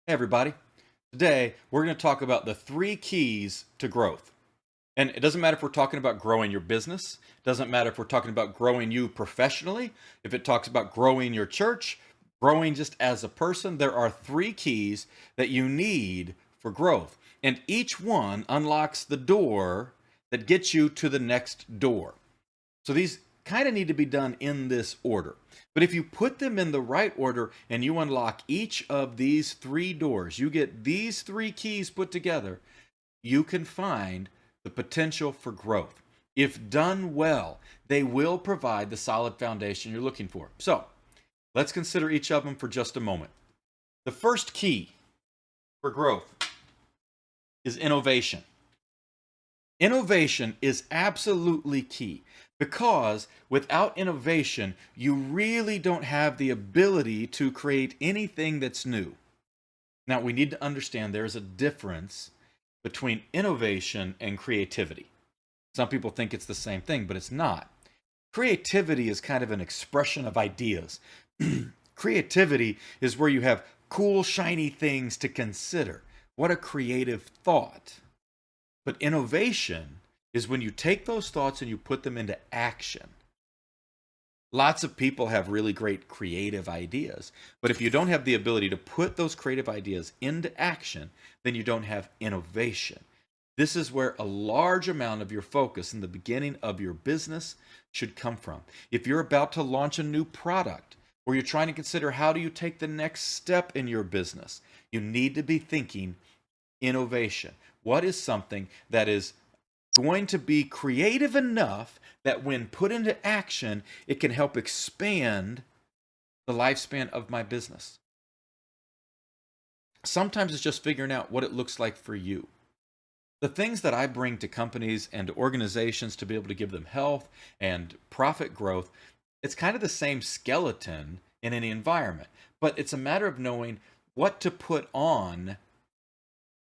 Hey, everybody. Today, we're going to talk about the three keys to growth. And it doesn't matter if we're talking about growing your business, it doesn't matter if we're talking about growing you professionally, if it talks about growing your church, growing just as a person. There are three keys that you need for growth. And each one unlocks the door that gets you to the next door. So these kind of need to be done in this order. But if you put them in the right order and you unlock each of these three doors, you get these three keys put together, you can find the potential for growth. If done well, they will provide the solid foundation you're looking for. So let's consider each of them for just a moment. The first key for growth is innovation. Innovation is absolutely key because without innovation, you really don't have the ability to create anything that's new. Now, we need to understand there's a difference between innovation and creativity. Some people think it's the same thing, but it's not. Creativity is kind of an expression of ideas. Creativity is where you have cool, shiny things to consider. What a creative thought. But innovation is when you take those thoughts and you put them into action. Lots of people have really great creative ideas, but if you don't have the ability to put those creative ideas into action, then you don't have innovation. This is where a large amount of your focus in the beginning of your business should come from. If you're about to launch a new product, or you're trying to consider how do you take the next step in your business, you need to be thinking innovation. What is something that is going to be creative enough that when put into action, it can help expand the lifespan of my business? Sometimes it's just figuring out what it looks like for you. The things that I bring to companies and to organizations to be able to give them health and profit growth, it's kind of the same skeleton in any environment, but it's a matter of knowing what to put on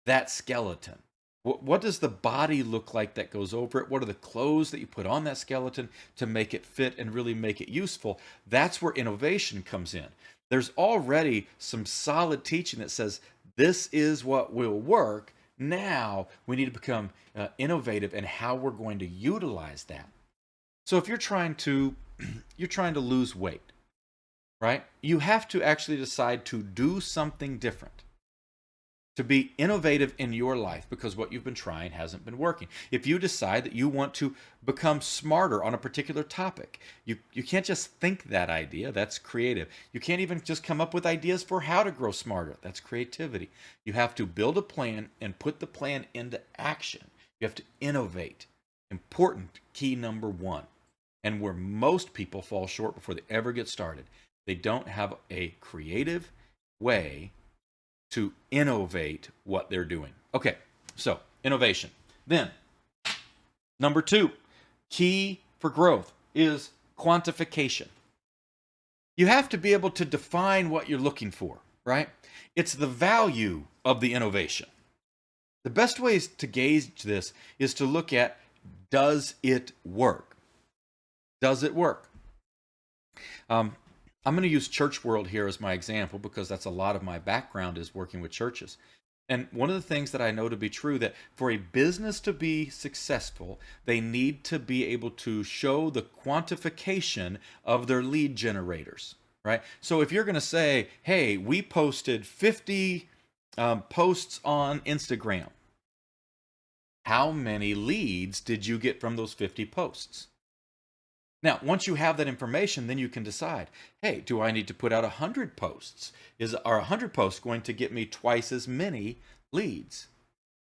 that skeleton. What does the body look like that goes over it? What are the clothes that you put on that skeleton to make it fit and really make it useful? That's where innovation comes in. There's already some solid teaching that says this is what will work. Now we need to become innovative in how we're going to utilize that. So if you're trying to lose weight, right? You have to actually decide to do something different, to be innovative in your life because what you've been trying hasn't been working. If you decide that you want to become smarter on a particular topic, you can't just think that idea. That's creative. You can't even just come up with ideas for how to grow smarter. That's creativity. You have to build a plan and put the plan into action. You have to innovate. Important key number one. And where most people fall short before they ever get started, they don't have a creative way to innovate what they're doing. Okay, so innovation. Then, number two, key for growth is quantification. You have to be able to define what you're looking for, right? It's the value of the innovation. The best ways to gauge this is to look at, does it work? Does it work? I'm going to use church world here as my example because that's a lot of my background is working with churches. And one of the things that I know to be true that for a business to be successful, they need to be able to show the quantification of their lead generators, right? So if you're going to say, hey, we posted 50 posts on Instagram, how many leads did you get from those 50 posts? Now, once you have that information, then you can decide, hey, do I need to put out 100 posts? Are 100 posts going to get me twice as many leads?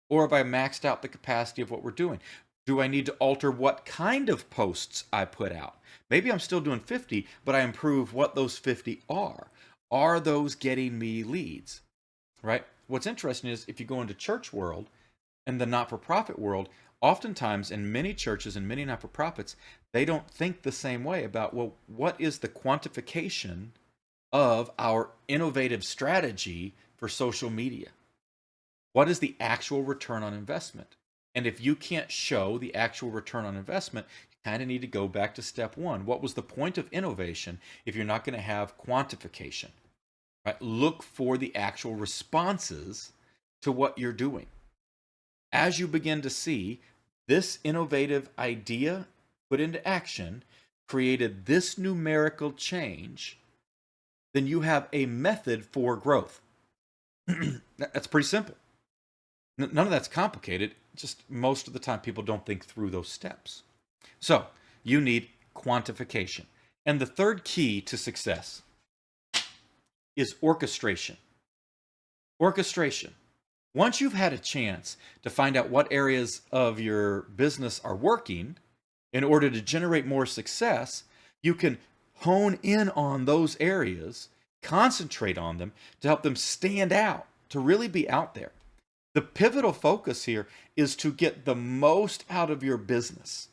Or have I maxed out the capacity of what we're doing? Do I need to alter what kind of posts I put out? Maybe I'm still doing 50, but I improve what those 50 are. Are those getting me leads? Right? What's interesting is if you go into church world and the not-for-profit world, oftentimes in many churches and many not-for-profits, they don't think the same way about, well, what is the quantification of our innovative strategy for social media? What is the actual return on investment? And if you can't show the actual return on investment, you kind of need to go back to step one. What was the point of innovation if you're not going to have quantification? right? Look for the actual responses to what you're doing. As you begin to see this innovative idea put into action created this numerical change, then you have a method for growth. That's pretty simple. None of that's complicated. Just most of the time, people don't think through those steps. So you need quantification. And the third key to success is orchestration. Orchestration. Once you've had a chance to find out what areas of your business are working in order to generate more success, you can hone in on those areas, concentrate on them to help them stand out, to really be out there. The pivotal focus here is to get the most out of your business.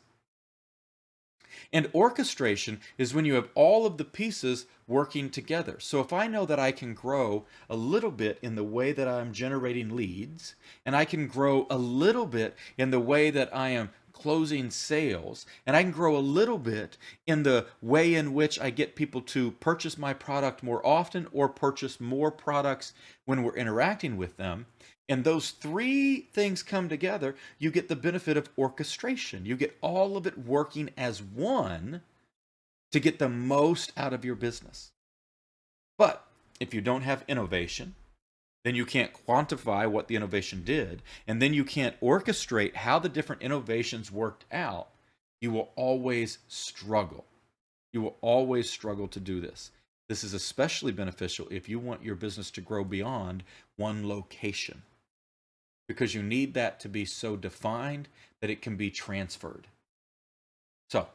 And orchestration is when you have all of the pieces working together. So if I know that I can grow a little bit in the way that I'm generating leads, and I can grow a little bit in the way that I am closing sales, and I can grow a little bit in the way in which I get people to purchase my product more often or purchase more products when we're interacting with them, and those three things come together, you get the benefit of orchestration. You get all of it working as one to get the most out of your business. But if you don't have innovation, then you can't quantify what the innovation did, and then you can't orchestrate how the different innovations worked out. You will always struggle. You will always struggle to do this. This is especially beneficial if you want your business to grow beyond one location, because you need that to be so defined that it can be transferred. So,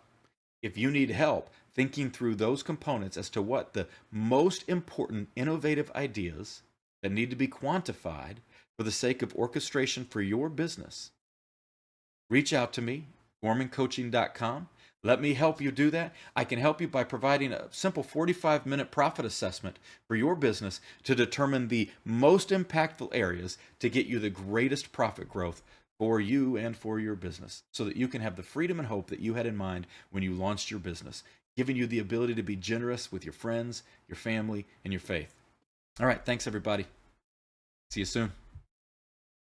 if you need help thinking through those components as to what the most important innovative ideas that need to be quantified for the sake of orchestration for your business, reach out to me, gormancoaching.com. Let me help you do that. I can help you by providing a simple 45-minute profit assessment for your business to determine the most impactful areas to get you the greatest profit growth for you and for your business, so that you can have the freedom and hope that you had in mind when you launched your business, giving you the ability to be generous with your friends, your family, and your faith. All right, thanks everybody. See you soon.